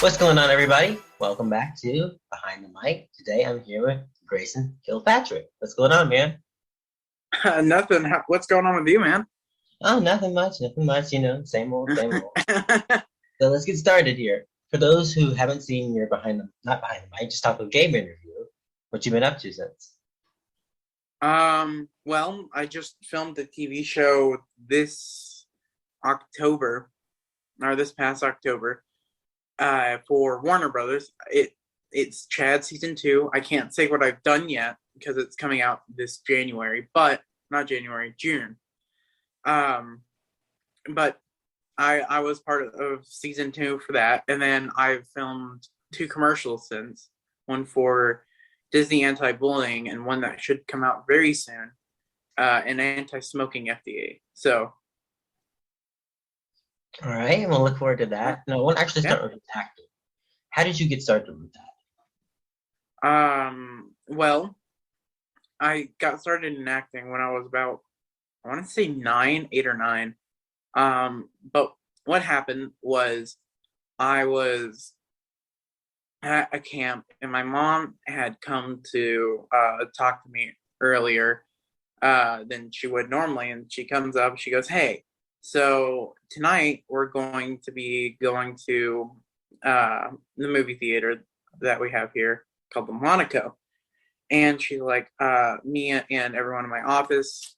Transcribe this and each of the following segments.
What's going on, everybody? Welcome back to Behind the Mic. Today I'm here with Grayson Kilpatrick. What's going on, man? Nothing. What's going on with you, man? Oh, nothing much, you know, same old, same old. So let's get started here. For those who haven't seen your not Behind the Mic, Just Talk With Gabe interview, what you been up to since? Well, I just filmed a TV show this October, or this past October, for Warner Brothers. It's Chad season 2. I can't say what I've done yet because it's coming out this January, but not January, June. But I was part of season 2 for that, and then I've filmed 2 commercials since, one for Disney anti-bullying and one that should come out very soon, an anti-smoking FDA. So, All right, we'll look forward to that. No, I want to actually start with acting. How did you get started with that? Well, I got started in acting when I was about, I want to say 8 or 9. But what happened was I was at a camp and my mom had come to talk to me earlier than she would normally. And she comes up, she goes, "Hey, so tonight we're going to be going to the movie theater that we have here called the Monaco." And she's like, me and everyone in my office.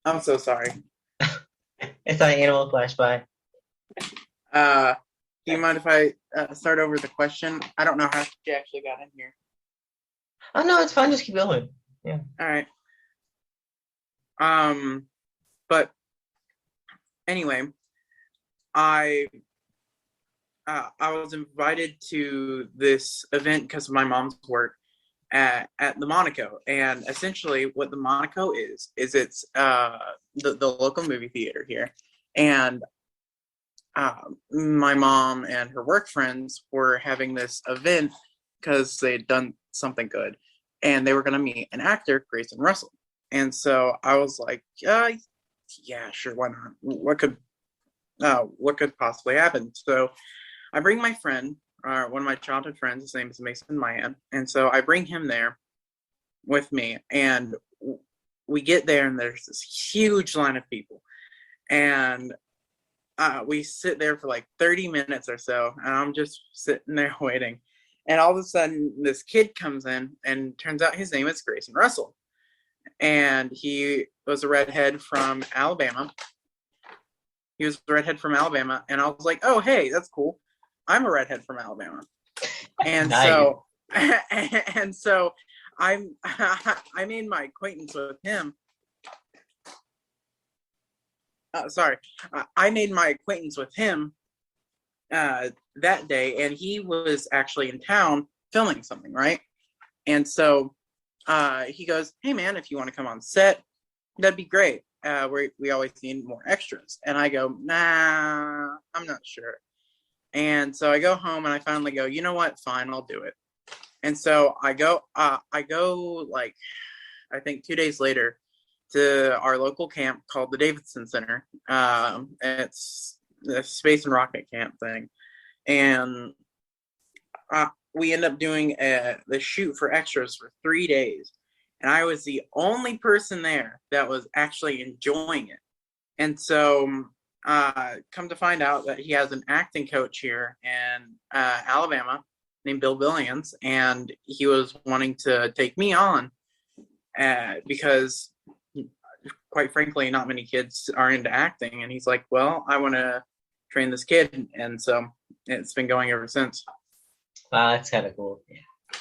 I'm so sorry. It's an animal flash by. Do you mind if I start over the question? I don't know how she actually got in here. Oh, no, it's fine. Just keep going. Yeah. All right. But anyway, I was invited to this event because of my mom's work at the Monaco. And essentially what the Monaco is it's the local movie theater here. And my mom and her work friends were having this event because they had done something good, and they were going to meet an actor, Grayson Russell. And so I was like, yeah, sure, why not? What could possibly happen? So I bring my friend, one of my childhood friends. His name is Mason Mayan, and so I bring him there with me, and we get there, and there's this huge line of people, and we sit there for like 30 minutes or so, and I'm just sitting there waiting. And all of a sudden, this kid comes in, and turns out his name is Grayson Russell. And he was a redhead from Alabama. And I was like, "Oh, hey, that's cool. I'm a redhead from Alabama." And Nice. so I made my acquaintance with him. I made my acquaintance with him that day, and he was actually in town filming something, right? And so he goes, "Hey, man, if you want to come on set, that'd be great. We always need more extras." And I go, "Nah, I'm not sure." And so I go home, and I finally go, "You know what? Fine, I'll do it." And so I go like, I think 2 days later, to our local camp called the Davidson Center. It's the space and rocket camp thing. And we end up doing the shoot for extras for 3 days. And I was the only person there that was actually enjoying it. And so come to find out that he has an acting coach here in Alabama named Bill Billions. And he was wanting to take me on because, quite frankly, not many kids are into acting. And he's like, "Well, I want to train this kid." And so it's been going ever since. Wow, that's kind of cool. Yeah.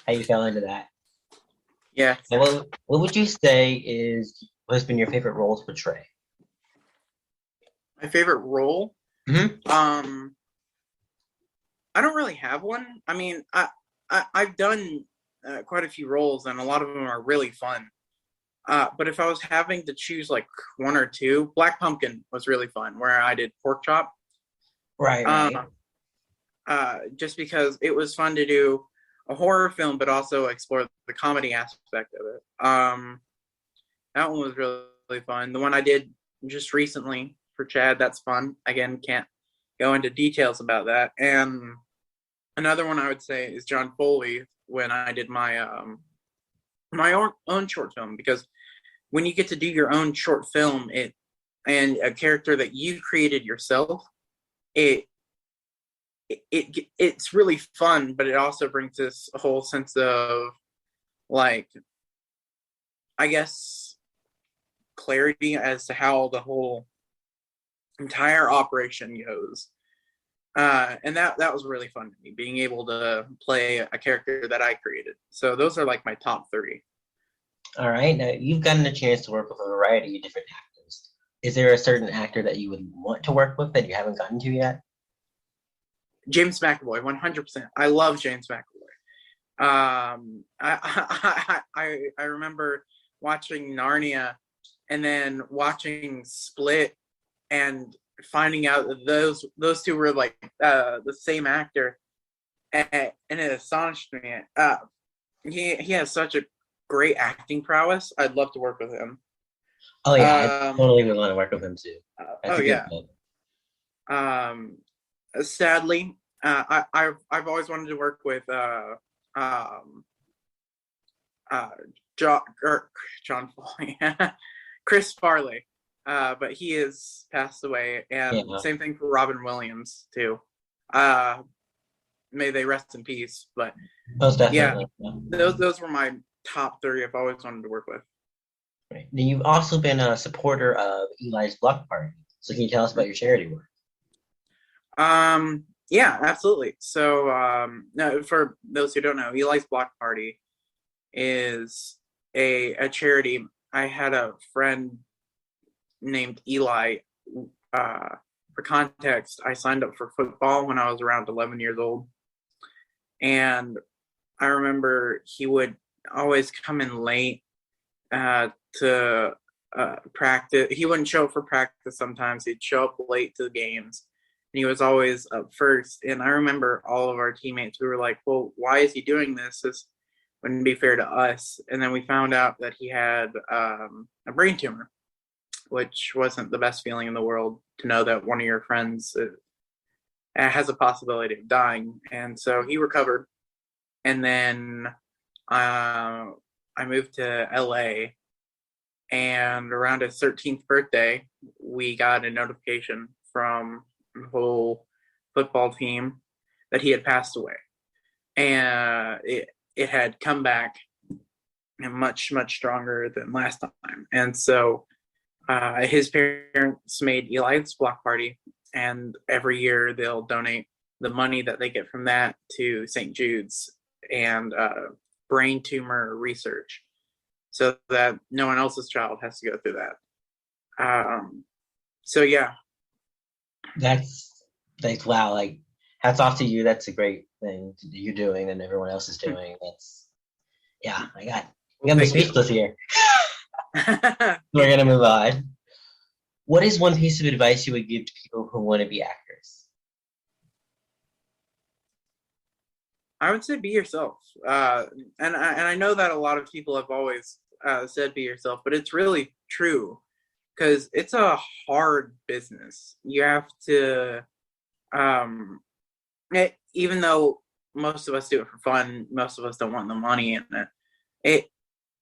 How you fell into that? Yeah. So what would you say has been your favorite role to portray? My favorite role? Mm-hmm. I don't really have one. I mean, I've done quite a few roles, and a lot of them are really fun. But if I was having to choose like one or two, Black Pumpkin was really fun, where I did pork chop. Right. Just because it was fun to do a horror film, but also explore the comedy aspect of it. That one was really, really fun. The one I did just recently for Chad, that's fun. Again, can't go into details about that. And another one I would say is John Foley, when I did my my own short film, because when you get to do your own short film, and a character that you created yourself, it's really fun, but it also brings this whole sense of, like, I guess, clarity as to how the whole entire operation goes. And that was really fun to me, being able to play a character that I created. So those are like my top 3. All right. Now you've gotten a chance to work with a variety of different actors. Is there a certain actor that you would want to work with that you haven't gotten to yet? James McAvoy, 100%. I love James McAvoy. I remember watching Narnia and then watching Split and finding out that those two were like the same actor, and it astonished me. He has such a great acting prowess. I'd love to work with him. Oh yeah, I totally would want to work with him too. That's Sadly, I've always wanted to work with John Foley, Chris Farley, but he has passed away, and same thing for Robin Williams too. May they rest in peace. But most definitely, those were my top 3 I've always wanted to work with. Right. Then you've also been a supporter of Eli's Block Party. So can you tell us about your charity work? Yeah, absolutely. So no, for those who don't know, Eli's Block Party is a charity. I had a friend named Eli. For context, I signed up for football when I was around 11 years old. And I remember he would always come in late to practice. He wouldn't show up for practice sometimes. He'd show up late to the games. And he was always up first. And I remember all of our teammates, we were like, well, why is he doing this? This wouldn't be fair to us. And then we found out that he had a brain tumor, which wasn't the best feeling in the world, to know that one of your friends has a possibility of dying. And so he recovered. And then I moved to LA, and around his 13th birthday, we got a notification from the whole football team that he had passed away. And it had come back and much, much stronger than last time. And so his parents made Eli's Block Party, and every year they'll donate the money that they get from that to St. Jude's and brain tumor research, so that no one else's child has to go through that. So yeah. That's wow. Like, hats off to you. That's a great thing you're doing and everyone else is doing. That's, yeah, I got me speechless here. We're gonna move on. What is one piece of advice you would give to people who want to be actors? I would say be yourself. And I know that a lot of people have always said be yourself, but it's really true, because it's a hard business. You have to, even though most of us do it for fun, most of us don't want the money in it.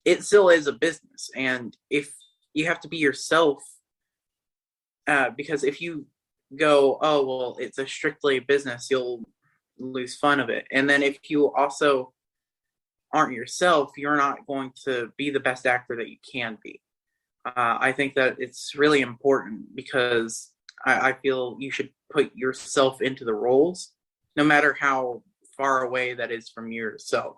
It still is a business, and if you have to be yourself, because if you go, oh well, it's a strictly business, you'll lose fun of it. And then if you also aren't yourself, you're not going to be the best actor that you can be. I think that it's really important, because I feel you should put yourself into the roles, no matter how far away that is from yourself.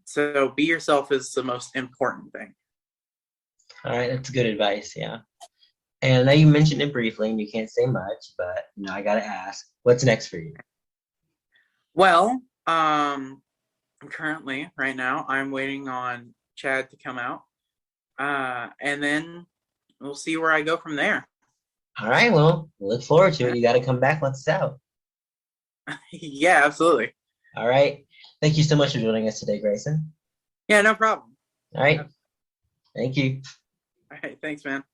So be yourself is the most important thing. All right, that's good advice, yeah. And I know you mentioned it briefly, and you can't say much, but I gotta ask, what's next for you? Well, currently, right now, I'm waiting on Chad to come out, and then we'll see where I go from there. All right, well, look forward to it. You got to come back. Let's out. Yeah, absolutely. All right. Thank you so much for joining us today, Grayson. Yeah, no problem. All right. Thank you. All right, thanks, man.